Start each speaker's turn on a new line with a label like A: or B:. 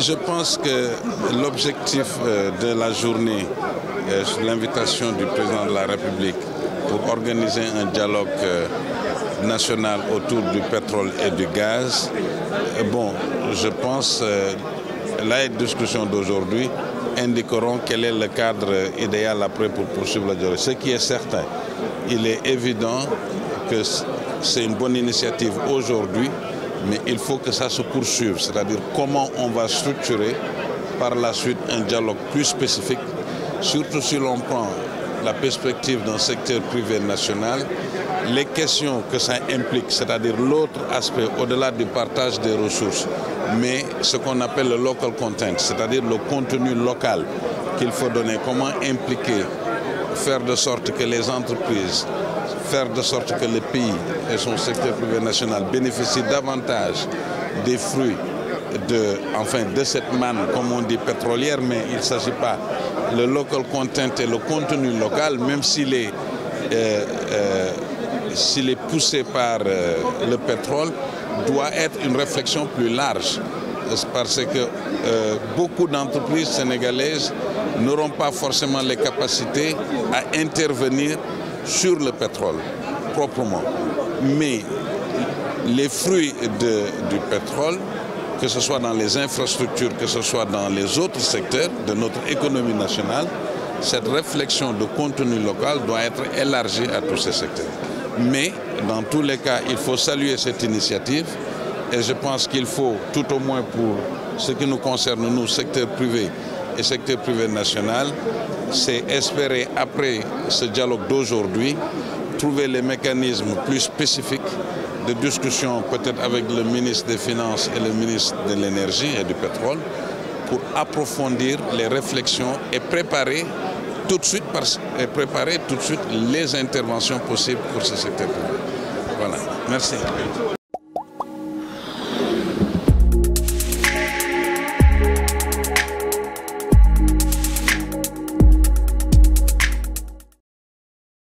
A: Je pense que l'objectif de la journée, sur l'invitation du président de la République pour organiser un dialogue national autour du pétrole et du gaz, je pense la discussion d'aujourd'hui indiqueront quel est le cadre idéal après pour poursuivre le dialogue. Ce qui est certain, il est évident que c'est une bonne initiative aujourd'hui, mais il faut que ça se poursuive, c'est-à-dire comment on va structurer par la suite un dialogue plus spécifique, surtout si l'on prend la perspective d'un secteur privé national, les questions que ça implique, c'est-à-dire l'autre aspect au-delà du partage des ressources, mais ce qu'on appelle le local content, c'est-à-dire le contenu local qu'il faut donner, comment impliquer, faire de sorte que les entreprises, faire de sorte que le pays et son secteur privé national bénéficient davantage des fruits de cette manne, comme on dit, pétrolière, mais il ne s'agit pas. Le local content et le contenu local, même s'il est poussé par le pétrole, doit être une réflexion plus large. Parce que beaucoup d'entreprises sénégalaises n'auront pas forcément les capacités à intervenir sur le pétrole proprement. Mais les fruits du pétrole, que ce soit dans les infrastructures, que ce soit dans les autres secteurs de notre économie nationale, cette réflexion de contenu local doit être élargie à tous ces secteurs. Mais dans tous les cas, il faut saluer cette initiative et je pense qu'il faut, tout au moins pour ce qui nous concerne, nous, secteur privé et secteur privé national, c'est espérer, après ce dialogue d'aujourd'hui, trouver les mécanismes plus spécifiques de discussion, peut-être avec le ministre des Finances et le ministre de l'Énergie et du Pétrole, pour approfondir les réflexions et préparer tout de suite les interventions possibles pour ce secteur privé. Voilà, merci.